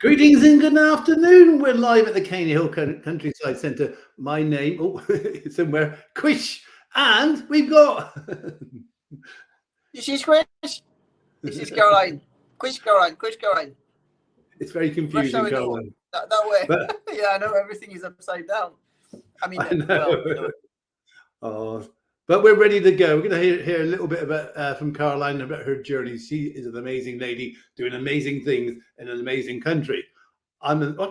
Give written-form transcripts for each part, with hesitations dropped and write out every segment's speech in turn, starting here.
Greetings and good afternoon. We're live at the Caney Hill Countryside Centre. My name, somewhere, Quish, and we've got. This is Quish. This is Caroline. Quish, Caroline. Quish, Caroline. It's very confusing, Caroline. That way. But, yeah, I know everything is upside down. I mean, Oh, but we're ready to go. We're going to hear a little bit about from Caroline about her journey. She is an amazing lady doing amazing things in an amazing country.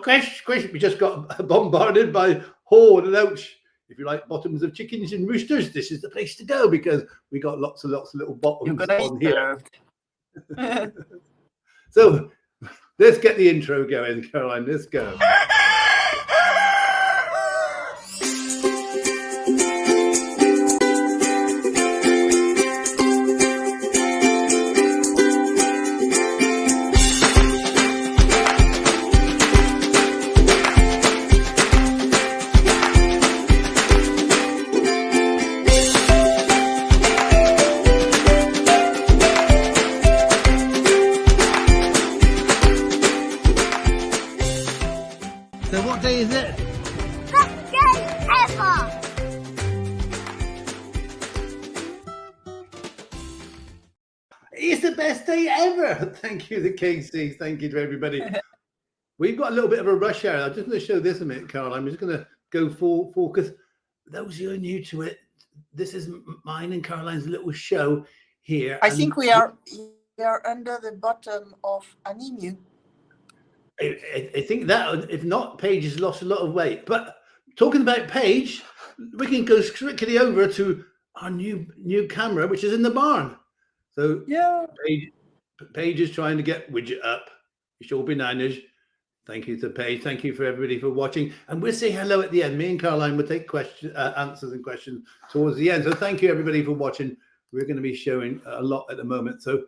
Quish, we just got bombarded by Horde and Ouch. If you like bottoms of chickens and roosters, this is the place to go because we got lots of little bottoms on here. So let's get the intro going, Caroline. Let's go. So what day is it? Best day ever! It's the best day ever. Thank you to Casey. Thank you to everybody. We've got a little bit of a rush hour. I'm just going to show this a minute, Carol. I'm just going to go full because those who are new to it, this is mine and Caroline's little show here. I think we are under the bottom of an emu. I think that, if not, Paige has lost a lot of weight. But talking about Paige, we can go strictly over to our new camera, which is in the barn. So yeah, Paige is trying to get Widget up. You should all be niners. Thank you to Paige. Thank you for everybody for watching. And we'll say hello at the end. Me and Caroline will take answers and questions towards the end. So thank you everybody for watching. We're going to be showing a lot at the moment. So,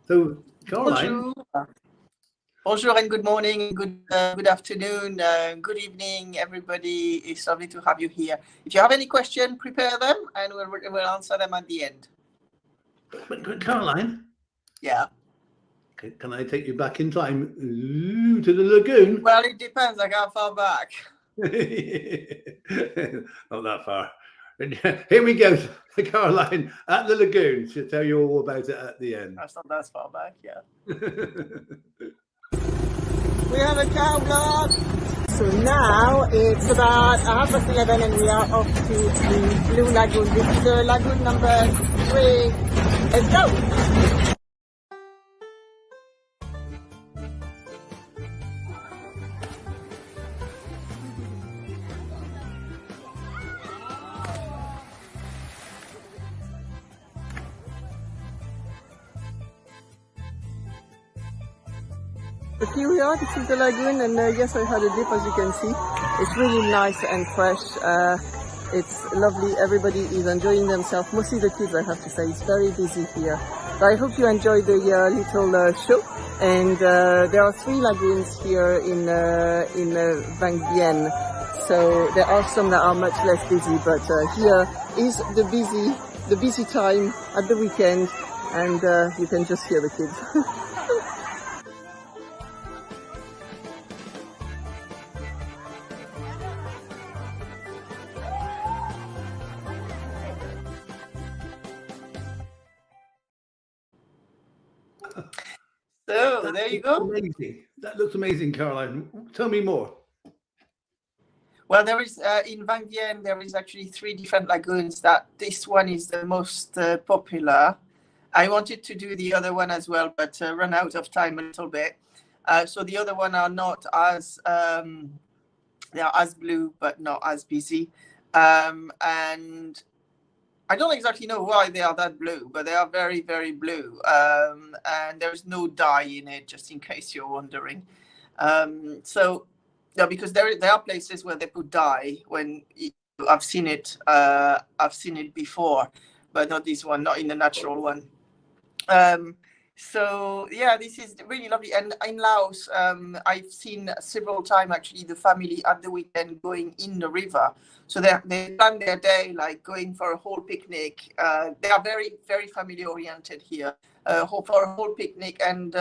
So, Caroline. Bonjour and good morning, good afternoon, good evening, everybody. It's lovely to have you here. If you have any questions, prepare them and we'll answer them at the end. But Caroline? Yeah. Can I take you back in time to the lagoon? Well, it depends, like how far back. Not that far. Here we go, Caroline, at the lagoon. She'll tell you all about it at the end. That's not that far back, yeah. We have a cow vlog. So now it's about 11:30 and we are off to the Blue Lagoon. This is the lagoon number 3. Let's go! But here we are, this is the lagoon, and yes, I had a dip, as you can see. It's really nice and fresh. It's lovely, everybody is enjoying themselves, mostly the kids, I have to say. It's very busy here. So I hope you enjoyed the little show. And there are 3 lagoons here in Van Bien. So there are some that are much less busy, but here is the busy time at the weekend, and you can just hear the kids. So there you go. Amazing. That looks amazing, Caroline. Tell me more. Well, there is in Van Bien, there is actually 3 different lagoons. This one is the most popular. I wanted to do the other one as well, but run out of time a little bit. So the other one are not as they are as blue, but not as busy. And I don't exactly know why they are that blue, but they are very, very blue. And there's no dye in it, just in case you're wondering. So, yeah, because there are places where they put dye when I've seen it before, but not this one, not in the natural one. So yeah, this is really lovely. And in Laos, I've seen several times actually the family at the weekend going in the river. So they plan their day like going for a whole picnic. They are very, very family oriented here. For a whole picnic and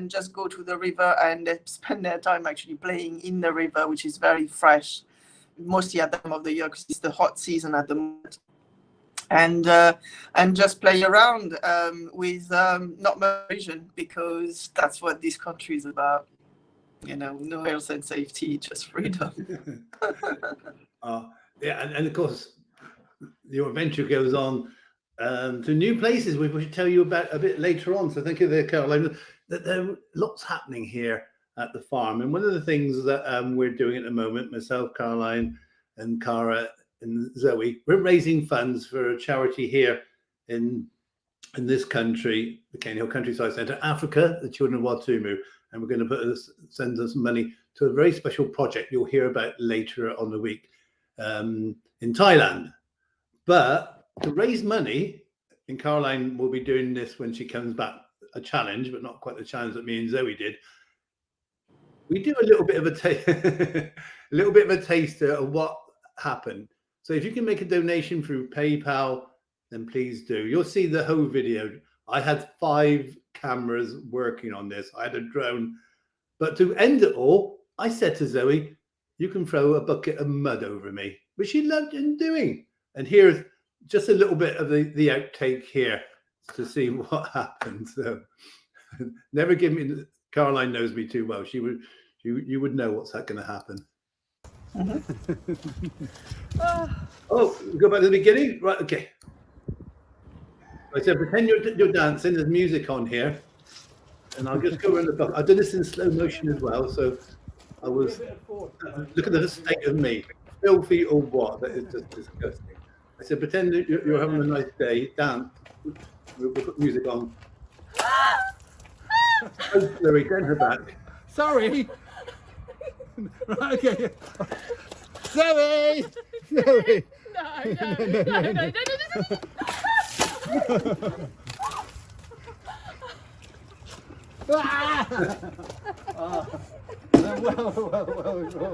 just go to the river and spend their time actually playing in the river, which is very fresh, mostly at the time of the year because it's the hot season at the moment. And just play around with not much vision, because that's what this country is about. You know, no health and safety, just freedom. Yeah, and of course, your adventure goes on to new places, which we should tell you about a bit later on. So thank you there, Caroline. That there are lots happening here at the farm, and one of the things that we're doing at the moment, myself, Caroline, and Cara, and Zoe, we're raising funds for a charity here in this country, the Cane Hill Countryside Centre, Africa, the Children of Watumu, and we're going to send us money to a very special project you'll hear about later on the week in Thailand. But to raise money, and Caroline will be doing this when she comes back, a challenge, but not quite the challenge that me and Zoe did. We do a little bit of a taster of what happened. So if you can make a donation through PayPal, then please do. You'll see the whole video. I had 5 cameras working on this. I had a drone. But to end it all, I said to Zoe, you can throw a bucket of mud over me, which she loved doing. And here's just a little bit of the outtake here to see what happened. So never give me, Caroline knows me too well. You would know what's going to happen. Oh, we go back to the beginning? Right, okay. I said, pretend you're dancing. There's music on here. And I'll just go around the back. I've done this in slow motion as well. So I was, look at the state of me. Filthy or what? That is just disgusting. I said, pretend that you're having a nice day. Dance. We'll put music on. Oh, Chloe, turn her back. Sorry. Right, okay. Zoe! Zoe! No.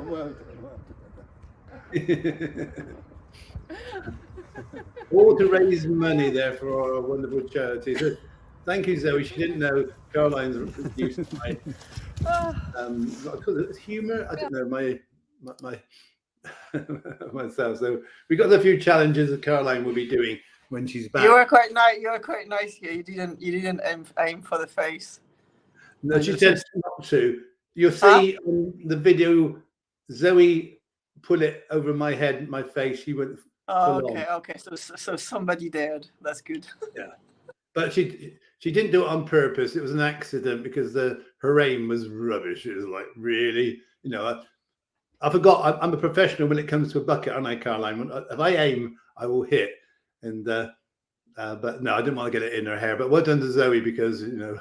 Well. All to raise money there for our wonderful charity. So, thank you, Zoe. She didn't know Caroline's used to my humor. I don't know my myself. So we got a few challenges that Caroline will be doing when she's back. You were quite nice. You were quite nice here. You didn't aim for the face. No, she said not to. You'll see on the video, Zoe put it over my head, my face. She went. Oh, okay. So somebody dared. That's good. Yeah, but she didn't do it on purpose. It was an accident because her aim was rubbish. It was like, really, you know. I forgot. I'm a professional when it comes to a bucket, aren't I, Caroline? If I aim, I will hit. And but no, I didn't want to get it in her hair. But well done to Zoe, because you know,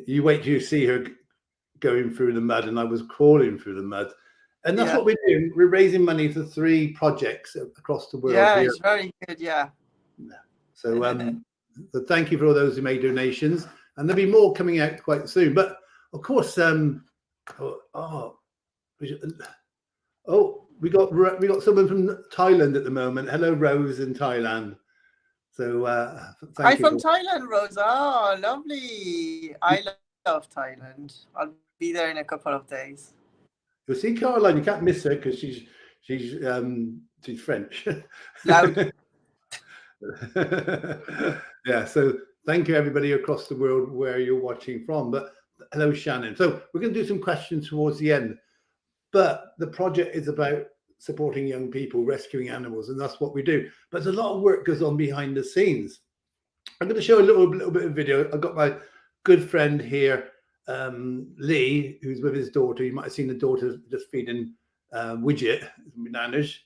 you wait till you see her going through the mud, and I was crawling through the mud. And that's what we're doing. We're raising money for 3 projects across the world. Yeah, here. it's very good. Yeah. So, so thank you for all those who made donations, and there'll be more coming out quite soon. But of course, we got someone from Thailand at the moment. Hello, Rose in Thailand. So Hi from Thailand, Rose. Oh, lovely. I love Thailand. I'll be there in a couple of days. You'll see Caroline. You can't miss her because she's French. Loud. Yeah. So thank you, everybody across the world where you're watching from. But hello, Shannon. So we're going to do some questions towards the end. But the project is about supporting young people, rescuing animals, and that's what we do. But there's a lot of work goes on behind the scenes. I'm going to show a little bit of video. I've got my good friend here, Lee, who's with his daughter. You might have seen the daughter just feeding Widget, bananas.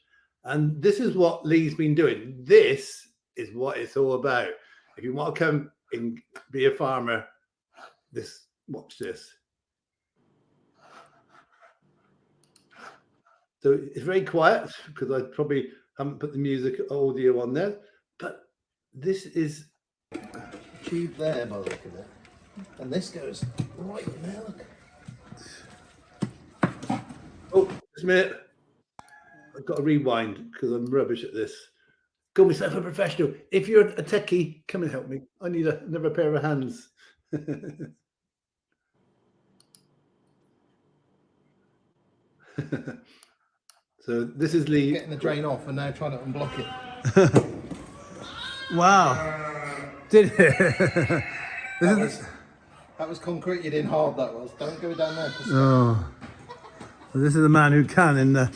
And this is what Lee's been doing. This is what it's all about. If you want to come and be a farmer, watch this. So it's very quiet because I probably haven't put the music audio on there. But this is Tube there by the look of it. And this goes right in there, look. Oh, just a minute. I've got to rewind because I'm rubbish at this. Call myself a professional. If you're a techie, come and help me. I need another pair of hands. So this is Lee Getting the drain off and now trying to unblock it. Wow. Did it? That was concreted in hard, that was. Don't go down there. Oh. So this is the man who can in the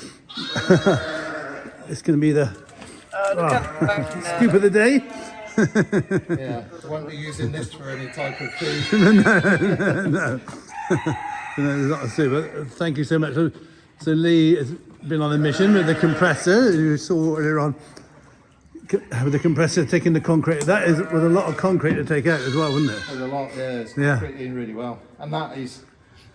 it's going to be the scoop of the day. Yeah, won't be using this for any type of food. No, it's not a soup, but thank you so much. So Lee has been on a mission with the compressor, you saw earlier on, with the compressor taking the concrete. That is with a lot of concrete to take out as well, wouldn't it? There's a lot, yeah, it's concreted in really well. And that is,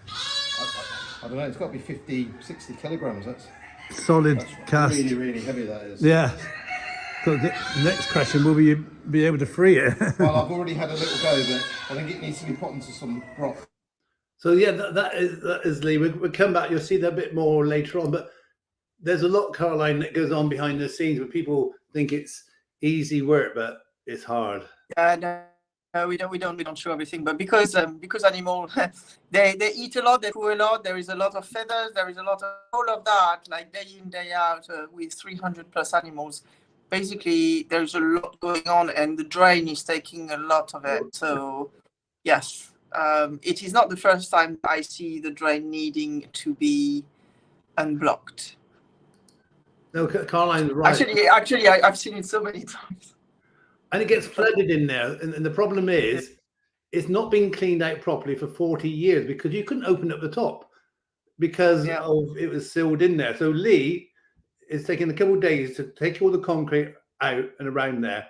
I don't know, it's got to be 50, 60 kilograms. That's solid cast. Really, really heavy, that is. Yeah. So the next question, will we be able to free it? Well, I've already had a little go, but I think it needs to be put into some rock. So yeah, that is Lee. We'll come back. You'll see that a bit more later on. But there's a lot, Caroline, that goes on behind the scenes where people think it's easy work, but it's hard. Yeah, no, we don't show everything, but because animals they eat a lot, they poo a lot. There is a lot of feathers. There is a lot of all of that, like day in day out with 300 plus animals. Basically, there's a lot going on, and the drain is taking a lot of it. So, yes. It is not the first time I see the drain needing to be unblocked. No, Caroline's right. Actually, I've seen it so many times. And it gets flooded in there. And the problem is, it's not been cleaned out properly for 40 years because you couldn't open up the top because it was sealed in there. So Lee is taking a couple of days to take all the concrete out and around there,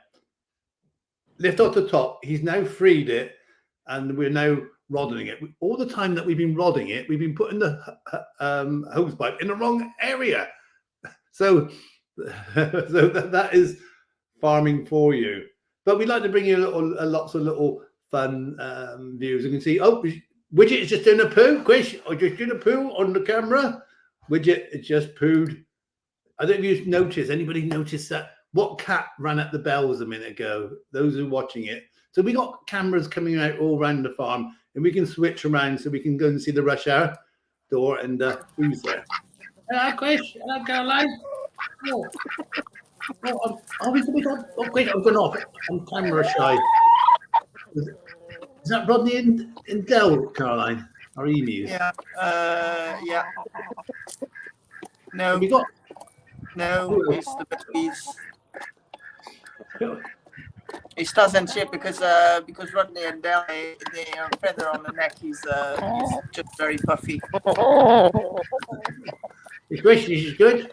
lift off the top. He's now freed it. And we're now rodding it. All the time that we've been rodding it, we've been putting the hose pipe in the wrong area. So that is farming for you. But we'd like to bring you lots of little fun views. You can see, Widget is just doing a poo. Quish, I just did a poo on the camera. Widget is just pooed. I don't know if you've noticed. Anybody noticed that? What cat ran at the bells a minute ago? Those who are watching it. So we got cameras coming out all around the farm, and we can switch around so we can go and see the rush hour door and who's there. Hello, Quish. Hello, Caroline. Quish, I've gone off. I'm camera shy. Is that Rodney and Dell, Caroline? Our emus? Yeah. Yeah. No. We got. No, it's the babies. It doesn't ship because Rodney and Dell, their feather on the neck is just very puffy. Quish, this is good.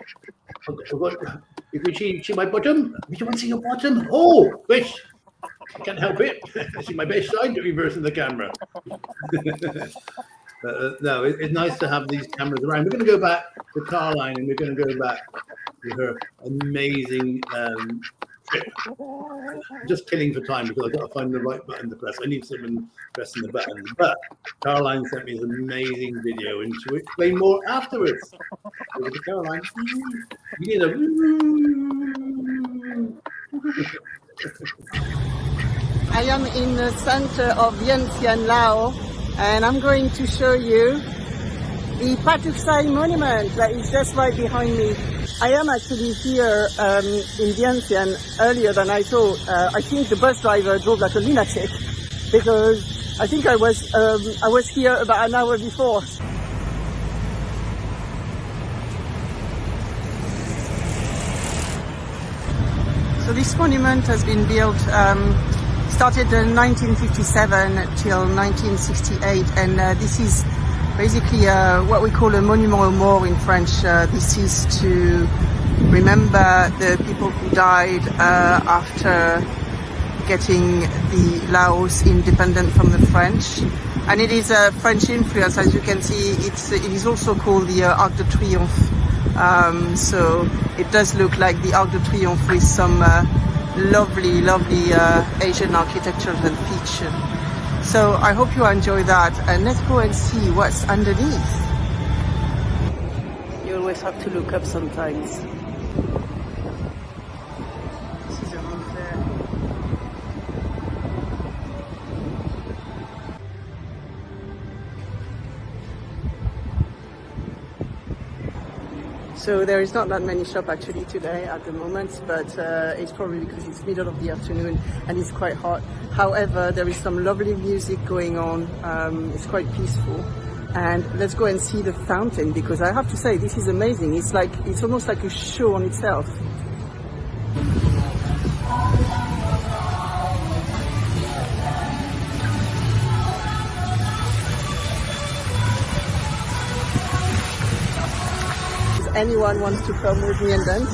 You can see my bottom. You want to see your bottom? Oh, Quish. I can't help it. I see my best side reversing the camera. No, it's nice to have these cameras around. We're going to go back to Caroline and we're going to go back to her amazing trip. I'm just killing for time because I've got to find the right button to press. I need someone pressing the button. But Caroline sent me this amazing video and she'll explain more afterwards. Over to Caroline. You need a I am in the center of Vientiane, Laos, and I'm going to show you the Patuxai monument that is just right behind me. I am actually here in Vientiane earlier than I thought. I think the bus driver drove like a lunatic because I think I was here about an hour before. So this monument has been built, started in 1957 till 1968, and this is basically what we call a monument aux morts in French. This is to remember the people who died after getting the Laos independent from the French. And it is a French influence, as you can see. It is also called the Arc de Triomphe. So it does look like the Arc de Triomphe with some lovely Asian architecture and feature. So I hope you enjoy that, and let's go and see what's underneath. You always have to look up sometimes. This is a roof there. So there is not that many shops actually today at the moment, but it's probably because it's middle of the afternoon and it's quite hot. However, there is some lovely music going on. It's quite peaceful. And let's go and see the fountain, because I have to say this is amazing. It's almost like a show on itself. If anyone wants to come with me and dance.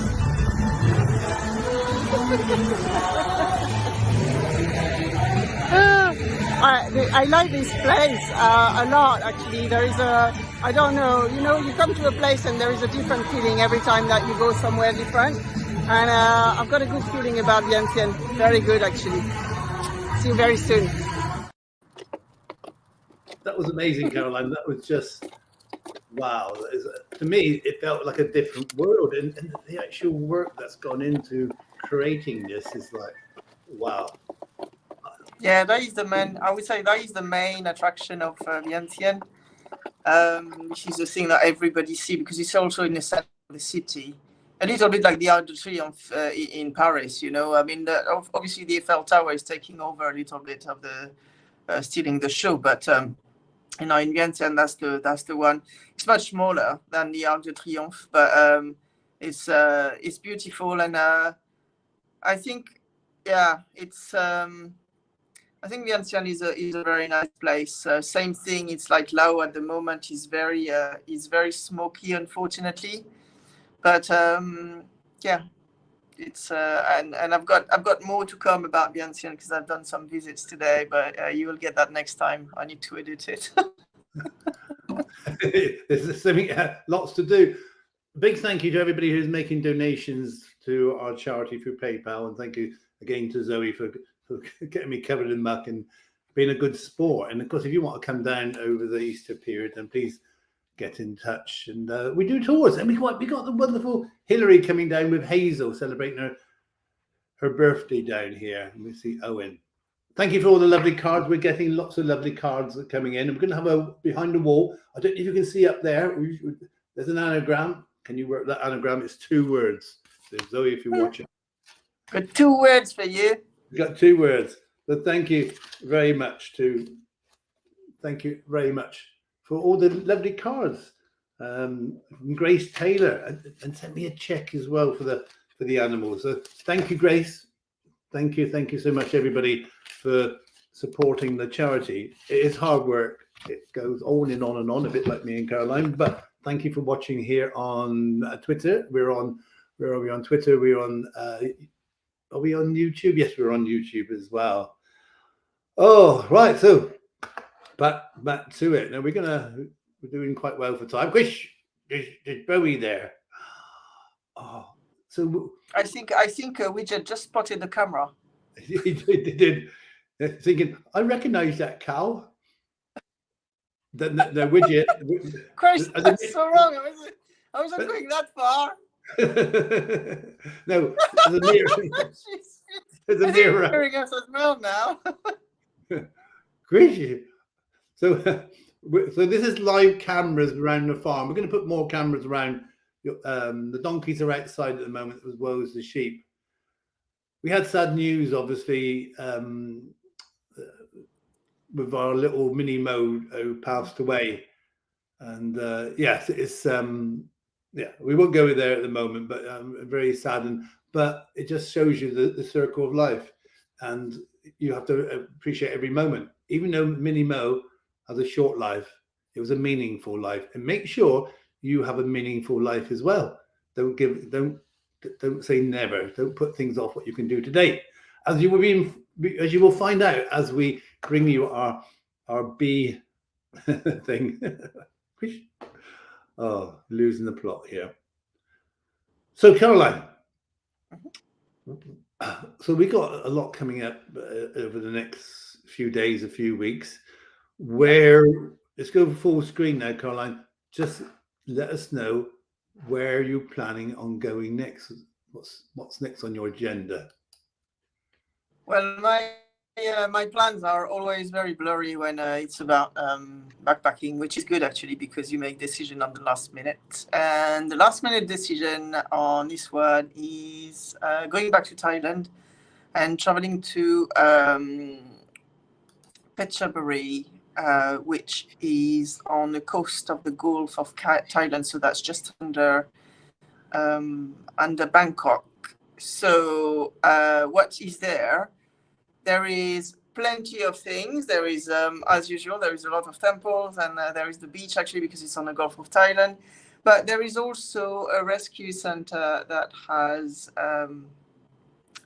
I like this place a lot, actually. There is I don't know, you come to a place and there is a different feeling every time that you go somewhere different. And I've got a good feeling about Vientiane. Very good, actually. See you very soon. That was amazing, Caroline. That was just, wow. To me, it felt like a different world. And the actual work that's gone into creating this is like, wow. Yeah, that is I would say that is the main attraction of Vientiane, which is the thing that everybody sees, because it's also in the center of the city. A little bit like the Arc de Triomphe in Paris, I mean, obviously the Eiffel Tower is taking over a little bit of the, stealing the show, but in Vientiane, that's the one. It's much smaller than the Arc de Triomphe, but it's beautiful, and I think, yeah, it's. I think Vientiane is a very nice place. Same thing. It's like Lao at the moment. It's very smoky, unfortunately. But yeah, it's and I've got more to come about Vientiane, because I've done some visits today. But you will get that next time. I need to edit it. There's something, lots to do. Big thank you to everybody who's making donations to our charity through PayPal, and thank you again to Zoe for getting me covered in muck and being a good sport. And of course, if you want to come down over the Easter period, then please get in touch. And we do tours, and we got the wonderful Hillary coming down with Hazel, celebrating her birthday down here. And we see Owen. Thank you for all the lovely cards. We're getting lots of lovely cards that are coming in. And we're going to have a behind the wall. I don't know if you can see up there. There's an anagram. Can you work that anagram? It's 2 words. So Zoe, if you're watching. Got 2 words for you. We've got 2 words. So thank you very much for all the lovely cards. From Grace Taylor, and sent me a check as well for the animals. So thank you, Grace. Thank you so much, everybody, for supporting the charity. It is hard work. It goes on and on and on, a bit like me and Caroline. But thank you for watching here on Twitter. Where are we on Twitter? We're on. Are we on YouTube? Yes, we're on YouTube as well. Oh, right. So back to it. Now we're doing quite well for time. Quish, there's Bowie there. Oh, so I think Widget just spotted the camera. he did. Thinking, I recognise that cow. The Widget. Christ, that's so wrong. I wasn't going that far. No, there's a mirror. There's a mirror. Hearing us as well now. Great. So this is live cameras around the farm. We're going to put more cameras around. The donkeys are outside at the moment, as well as the sheep. We had sad news, obviously, with our little mini Mo who passed away, and yes, it's yeah, we won't go there at the moment, but I'm very saddened. But it just shows you the circle of life, and you have to appreciate every moment. Even though Mini Mo has a short life, it was a meaningful life. And make sure you have a meaningful life as well. Don't say never. Don't put things off what you can do today. As you will find out as we bring you our bee thing. Oh, losing the plot here. So, Caroline, so we got a lot coming up over the next few days, a few weeks. Where let's go full screen now, Caroline. Just let us know where you're planning on going next. What's next on your agenda? Well, my plans are always very blurry when it's about backpacking, which is good actually because you make decision on the last minute. And the last minute decision on this one is going back to Thailand and traveling to Phetchaburi, which is on the coast of the Gulf of Thailand. So that's just under Bangkok. So what is there? There is plenty of things. There is, as usual, there is a lot of temples, and there is the beach actually because it's on the Gulf of Thailand. But there is also a rescue center that has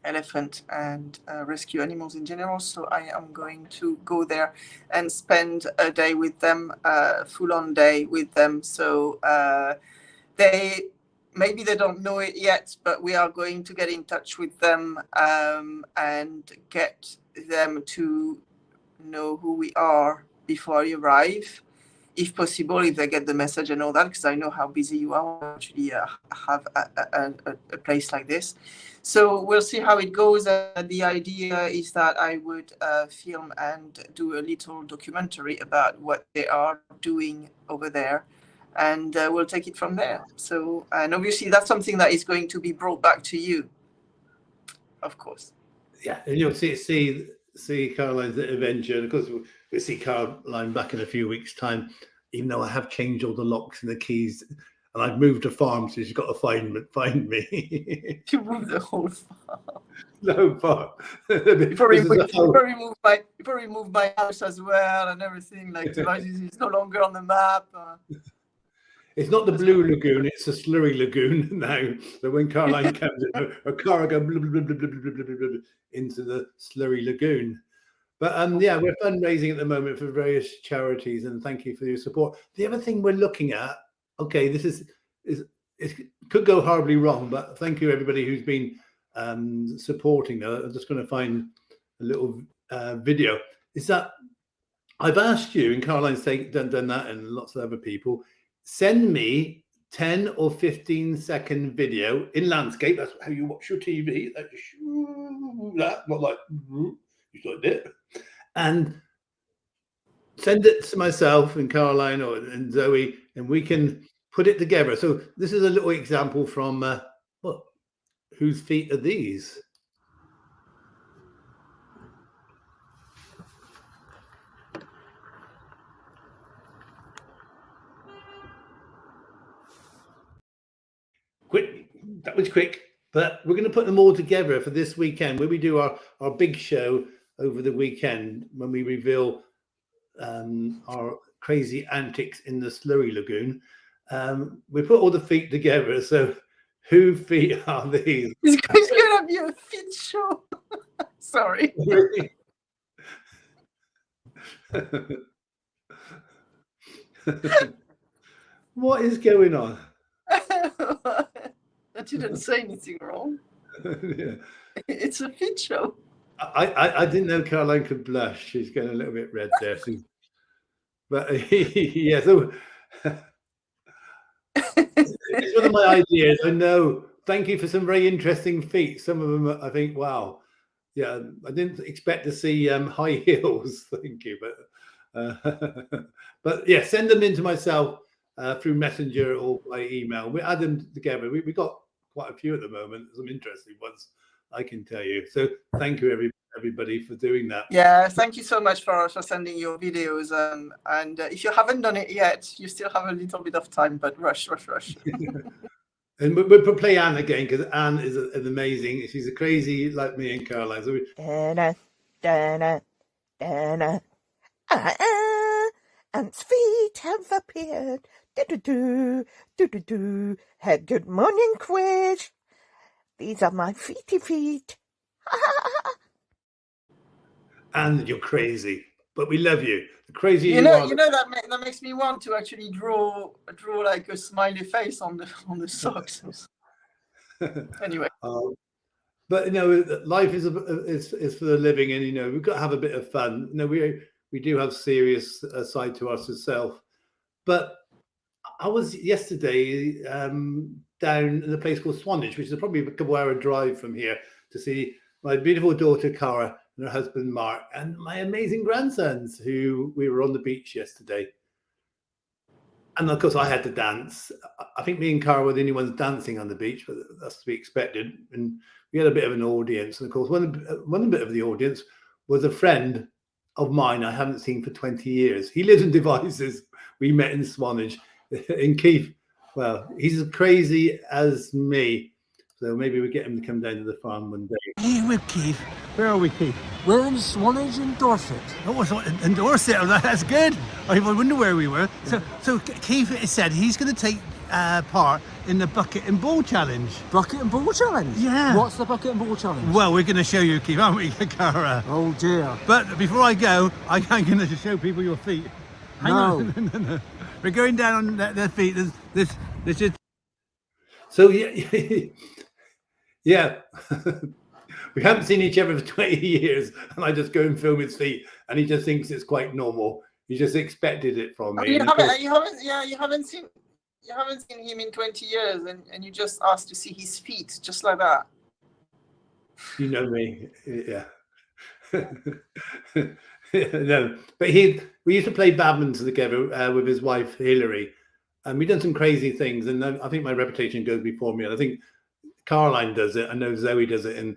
elephant and rescue animals in general. So I am going to go there and spend a day with them, full-on day with them. So maybe they don't know it yet, but we are going to get in touch with them and get them to know who we are before we arrive, if possible, if they get the message and all that, because I know how busy you are actually have a place like this. So we'll see how it goes. The idea is that I would film and do a little documentary about what they are doing over there. And we'll take it from there. So, and obviously that's something that is going to be brought back to you, of course. Yeah, and you'll see Caroline's adventure. And of course, we'll see Caroline back in a few weeks' time. Even though I have changed all the locks and the keys, and I've moved a farm, so she's got to find me. You moved the whole farm. No farm. You probably moved my house as well and everything. Like it's no longer on the map. It's not the Blue Lagoon, it's the Slurry Lagoon now. So when Caroline comes in, her car will go blah, blah, blah, blah, blah, blah, blah, blah, into the Slurry Lagoon. But yeah, we're fundraising at the moment for various charities, and thank you for your support. The other thing we're looking at, okay, this is it could go horribly wrong, but thank you everybody who's been supporting. I'm just going to find a little video. Is that I've asked you, and Caroline's done that, and lots of other people. Send me 10 or 15-second video in landscape. That's how you watch your TV. That not like you like it, and send it to myself and Caroline and Zoe, and we can put it together. So this is a little example from what? Whose feet are these? Quick, that was quick, but we're going to put them all together for this weekend where we do our big show over the weekend when we reveal our crazy antics in the Slurry Lagoon. We put all the feet together. So whose feet are these? It's going to be a feet show. Sorry. What is going on? I didn't say anything wrong. Yeah. It's a feet show. I didn't know Caroline could blush. She's getting a little bit red there. But yeah, so it's one of my ideas. I know. Thank you for some very interesting feats. Some of them, I think, wow. Yeah, I didn't expect to see high heels. Thank you, but yeah, send them in to myself through Messenger or by email. We add them together. We got quite a few at the moment. Some interesting ones, I can tell you. So thank you, everybody, for doing that. Yeah, thank you so much for sending your videos. And if you haven't done it yet, you still have a little bit of time, but rush. And we'll play Anne again because Anne is amazing. She's a crazy like me and Caroline. So Ant's feet have appeared. Do. Good morning, Quish. These are my feet. Anne, you're crazy, but we love you. The crazy you know that makes me want to actually draw like a smiley face on the socks. Anyway. But life is for the living, and we've got to have a bit of fun. We do have serious side to us ourselves. But I was yesterday down in a place called Swanage, which is probably a couple hour drive from here, to see my beautiful daughter Cara and her husband Mark and my amazing grandsons, who we were on the beach yesterday. And of course, I had to dance. I think me and Cara were the only ones dancing on the beach, but that's to be expected. And we had a bit of an audience. And of course, one bit of the audience was a friend of mine I haven't seen for 20 years. He lives in Devizes. We met in Swanage. And Keith, well, he's as crazy as me. So maybe we get him to come down to the farm one day. Hey, we're Keith. Where are we, Keith? We're in Swanage in Dorset. Oh, so in Dorset. Oh, that's good. I wonder where we were. So Keith said he's going to take part in the bucket and ball challenge. Bucket and ball challenge? Yeah. What's the bucket and ball challenge? Well, we're going to show you, Keith, aren't we, Cara? Oh dear. But before I go, I'm going to show people your feet. Hang on. No. We're going down on their feet. This is. So yeah. We haven't seen each other for 20 years, and I just go and film his feet, and he just thinks it's quite normal. He just expected it from me. You haven't seen him in 20 years, and you just asked to see his feet, just like that. You know me, yeah. No, but we used to play badminton together with his wife Hilary, and we've done some crazy things. And I think my reputation goes before me. And I think Caroline does it. I know Zoe does it in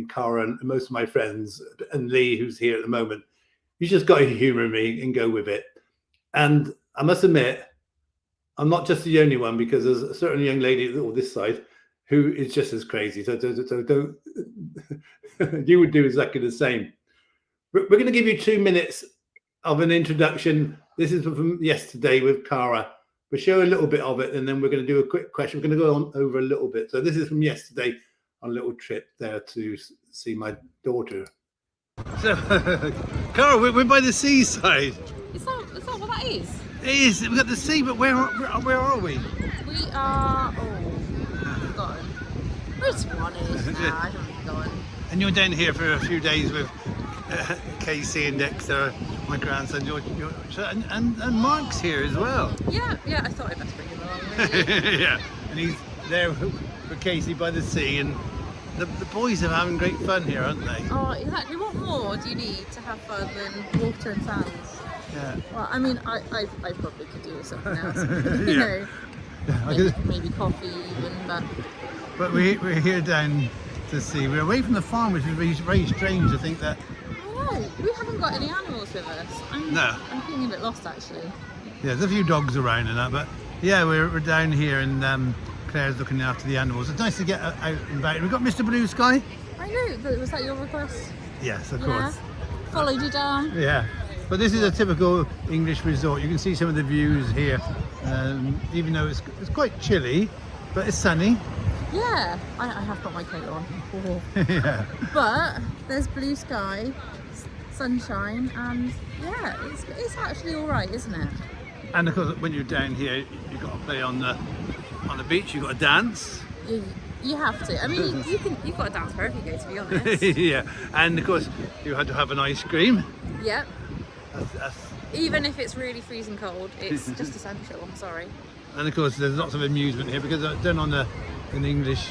Cara and most of my friends, and Lee, who's here at the moment. You just got to humour me and go with it. And I must admit, I'm not just the only one, because there's a certain young lady on this side who is just as crazy. So don't you would do exactly the same. We're going to give you 2 minutes of an introduction. This is from yesterday with Cara. We'll show a little bit of it, and then we're going to do a quick question. We're going to go on over a little bit. So this is from yesterday on a little trip there to see my daughter. So, Cara, we're by the seaside. Is that what that is? It is. We've got the sea, but where are we? We are. Oh, I've forgotten. We're Swanage now. I don't know forgotten. And you're down here for a few days with Casey and Dexter, my grandson, and Mark's here as well. Yeah. I thought I'd best bring him along. Really. Yeah, and he's there with Casey by the sea, and the boys are having great fun here, aren't they? Oh, exactly. What more do you need to have fun than water and sands? Yeah. Well, I mean, I probably could do with something else. Yeah. Maybe coffee even, But we're here down to sea. We're away from the farm, which is very strange to think that. Oh, we haven't got any animals with us. I'm feeling a bit lost actually. Yeah, there's a few dogs around and that, but yeah, we're down here, and Claire's looking after the animals. It's nice to get out and about. We've got Mr. Blue Sky. I know. Was that your request? Yes, of course. Followed you down. Yeah, but this is a typical English resort. You can see some of the views here, even though it's quite chilly, but it's sunny. Yeah, I have got my coat on. Yeah. But there's blue sky, sunshine, and yeah, it's actually all right, isn't it? And of course, when you're down here, you've got to play on the beach. You've got to dance. You have to. I mean, you've got to dance wherever you go, to be honest. Yeah, and of course, you had to have an ice cream. Yep. That's... Even if it's really freezing cold, it's just essential. I'm sorry. And of course, there's lots of amusement here, because down on an English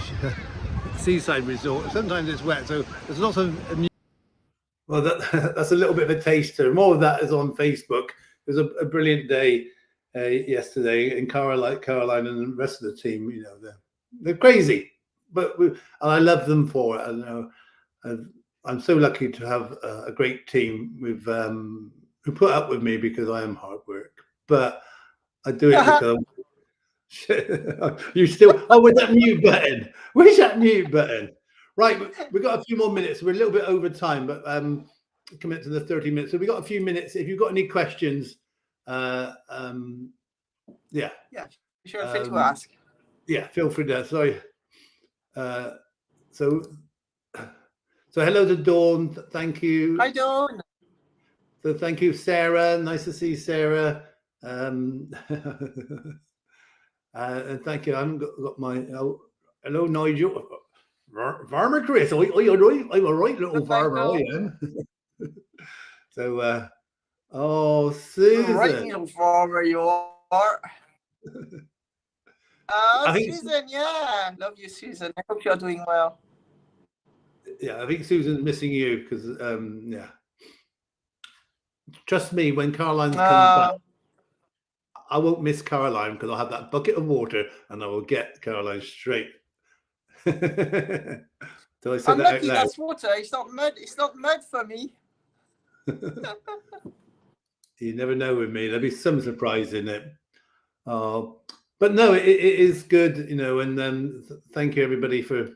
seaside resort, sometimes it's wet, so there's lots of amusement. Well, that's a little bit of a taster. More of that is on Facebook. It was a brilliant day yesterday, and Caroline and the rest of the team, they're crazy, but and I love them for it. I know I'm so lucky to have a great team with who put up with me, because I am hard work, but I do it because you still. Oh, with that mute button. Where's that mute button? Right, we've got a few more minutes. We're a little bit over time, but coming to the 30 minutes. So we've got a few minutes. If you've got any questions, yeah. Yeah, sure, free to ask. Yeah, feel free to. Sorry. So hello to Dawn. Thank you. Hi, Dawn. So thank you, Sarah. Nice to see Sarah. And thank you. I haven't got my hello, Nigel. Farmer Chris, I'm a right little I farmer, I know. am. So, oh, Right, Susan. little farmer you are. I think, Susan, yeah. Love you, Susan. I hope you're doing well. yeah, I think Susan's missing you because, yeah. Trust me, when Caroline comes back, I won't miss Caroline because I'll have that bucket of water and I will get Caroline straight. So I said I'm that out lucky loud. that's water. It's not mud. It's not mud for me. You never know with me. There'll be some surprise in it. But no, it is good, you know, and then thank you everybody for,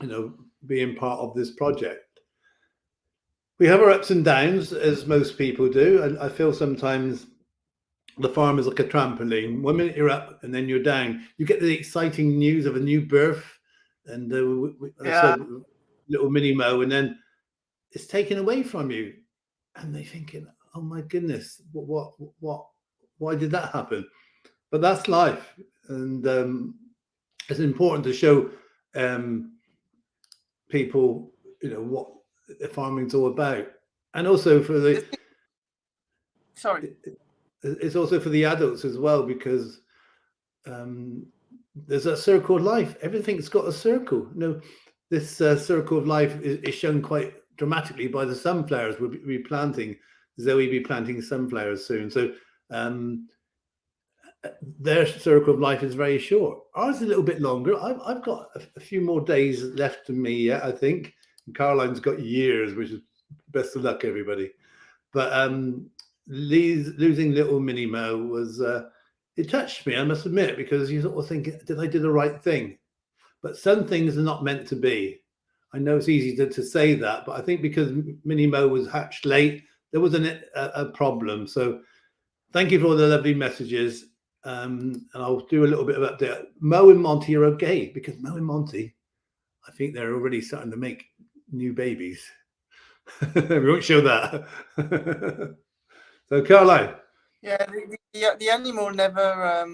you know, being part of this project. We have our ups and downs, as most people do, and I feel sometimes the farm is like a trampoline. 1 minute you're up and then you're down. You get the exciting news of a new birth, and I said little Minnie Mo, and then it's taken away from you, and they're thinking, "Oh my goodness, what, why did that happen?" But that's life, and it's important to show people, you know, what farming's all about, and also for the. Sorry. It's also for the adults as well, because there's a circle of life. Everything's got a circle. You know, this circle of life is shown quite dramatically by the sunflowers. We'll be planting. Zoe will be planting sunflowers soon. So their circle of life is very short. Ours is a little bit longer. I've got a few more days left in me yet, I think. And Caroline's got years, which is best of luck, everybody. But losing little Minnie Mo was, it touched me, I must admit, because you sort of think, did I do the right thing? But some things are not meant to be. I know it's easy to say that, but I think because Minnie Mo was hatched late, there was a problem. So thank you for all the lovely messages. And I'll do a little bit of update. Mo and Monty are okay, because Mo and Monty, I think they're already starting to make new babies. We won't show that. So Caroline. Yeah, the animal never.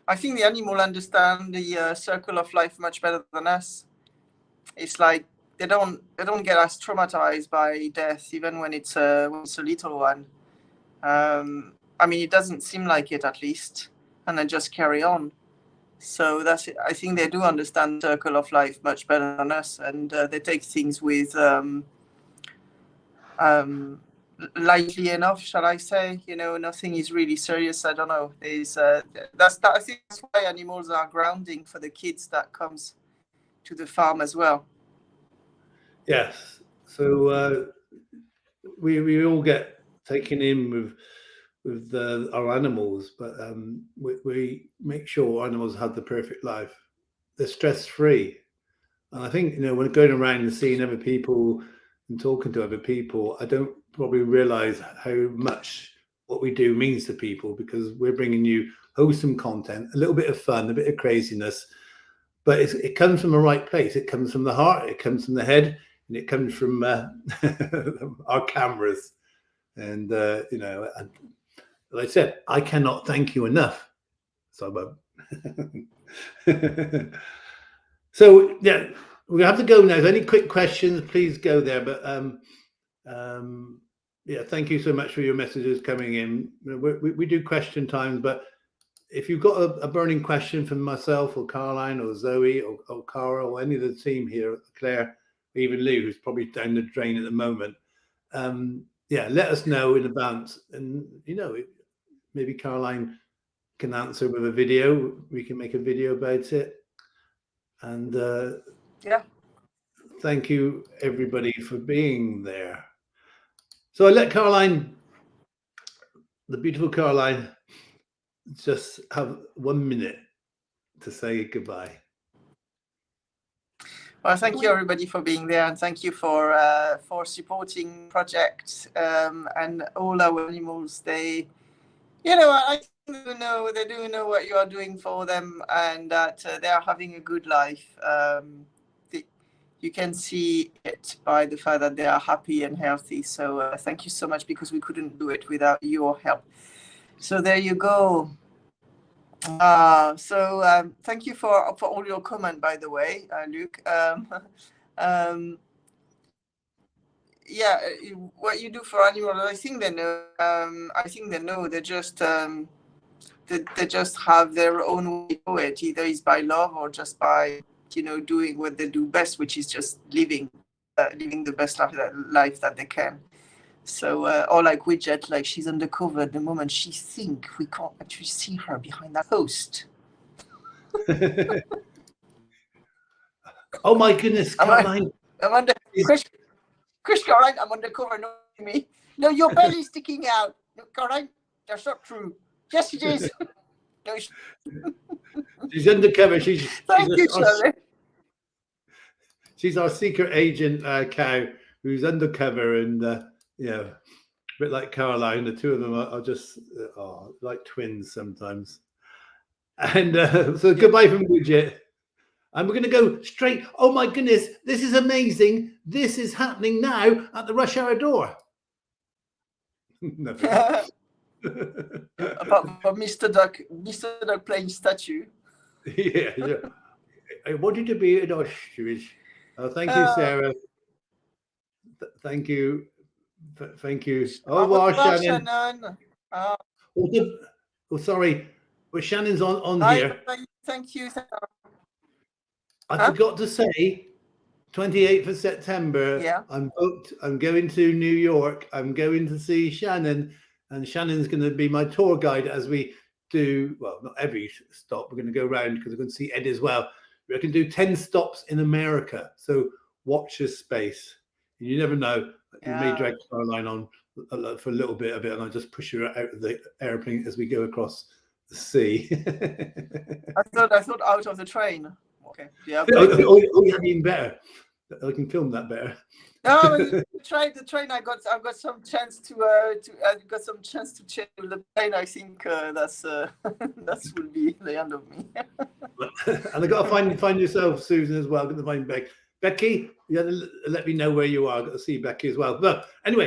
I think the animal understand the circle of life much better than us. It's like they don't get as traumatized by death, even when it's a little one. I mean, it doesn't seem like it, at least, and then just carry on. So that's it. I think they do understand the circle of life much better than us, and they take things with lightly enough, shall I say? You know, nothing is really serious. I don't know. There's I think that's why animals are grounding for the kids that comes to the farm as well. Yes. So we all get taken in with our animals, but we make sure animals have the perfect life. They're stress free, and I think, you know, when going around and seeing other people and talking to other people, I don't probably realize how much what we do means to people, because we're bringing you wholesome content, a little bit of fun, a bit of craziness, but it comes from the right place. It comes from the heart, it comes from the head, and it comes from our cameras. And you know, and like I said, I cannot thank you enough, so I won't. So yeah, we have to go now. If any quick questions, please go there. But yeah, thank you so much for your messages coming in. We do question times, but if you've got a burning question from myself or Caroline or Zoe or Cara or any of the team here, Claire, even Lou, who's probably down the drain at the moment, yeah, let us know in advance. And, you know, maybe Caroline can answer with a video. We can make a video about it. And yeah, thank you everybody for being there. So I let Caroline, the beautiful Caroline, just have 1 minute to say goodbye. Well, thank you everybody for being there, and thank you for supporting project and all our animals. They, you know, I they do know what you are doing for them, and that they are having a good life. You can see it by the fact that they are happy and healthy. So thank you so much, because we couldn't do it without your help. So there you go. Thank you for all your comment, by the way, Luke. Yeah, what you do for animals, I think they know. They just they just have their own way to do it. Either it's by love or just by doing what they do best, which is just living the best life that they can. So, or like Widget, like she's undercover at the moment. She think we can't actually see her behind that post. Oh my goodness, Caroline. I'm under Chris, Caroline, I'm undercover. No, me. No, your belly's sticking out. No, Caroline, that's not true. Yes, it is. No, She's undercover. Thank you, Charlie. She's our secret agent, Cow, who's undercover, and a bit like Caroline. The two of them are just like twins sometimes. And so goodbye from Widget. And we're going to go straight. Oh my goodness, this is amazing. This is happening now at the rush hour door. About Mr. Duck playing statue. Yeah. I wanted to be an ostrich. Oh, thank you, Sarah. Thank you. Thank you. Oh, wow, Shannon. Oh, sorry. Well, Shannon's on here. Thank you. I forgot to say, 28th of September, yeah. I'm booked. I'm going to New York. I'm going to see Shannon, and Shannon's going to be my tour guide as we do, well, not every stop. We're going to go around because we're going to see Ed as well. We can do 10 stops in America. So watch this space. You never know. You may drag Caroline on for a little bit of it, and I'll just push her out of the airplane as we go across the sea. I thought out of the train. Okay. Yeah. Oh, even better. I can film that better. No, the train. I got some chance to change the plane. I think that will be the end of me. And I got to find yourself, Susan, as well. Got to find Becky. You have to let me know where you are. Got to see Becky as well. But anyway,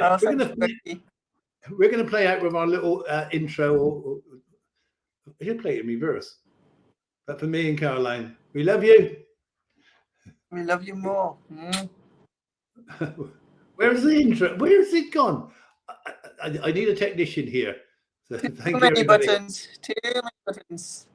we're gonna play out with our little intro. I should play it in reverse. But for me and Caroline, we love you. We love you more. Where's the intro? Where is it gone? I need a technician here. So thank you, everybody. Buttons. Too many buttons.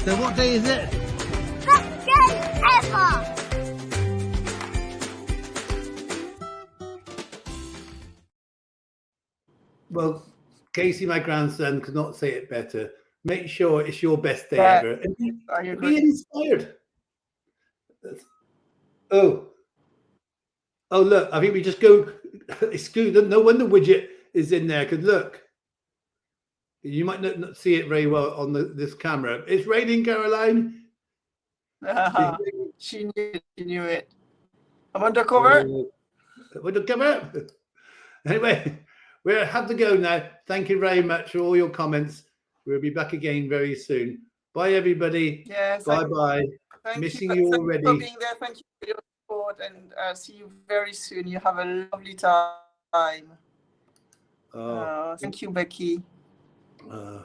So what day is it? Best day ever! Well, Casey, my grandson, could not say it better. Make sure it's your best day ever. And be inspired. Oh, look, I think we just go. Excuse them. No wonder Widget is in there, because look. You might not see it very well on this camera. It's raining, Caroline. She knew it. I'm undercover. Undercover. Anyway, we have to go now. Thank you very much for all your comments. We'll be back again very soon. Bye, everybody. Yes. Bye. Missing you already. Thank you for being there. Thank you for your support, and see you very soon. You have a lovely time. Thank you, Becky. How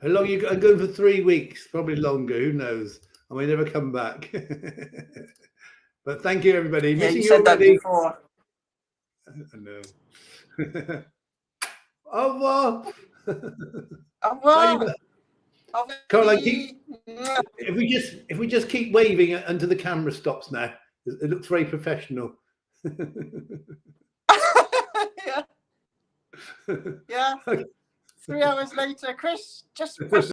long you? I'm going for 3 weeks, probably longer. Who knows? I may never come back. But thank you, everybody. Yeah, Missing you said that already. before. I know. Au revoir. Au revoir. Caroline, if we just keep waving until the camera stops now, it looks very professional. Yeah. 3 hours later, Chris, just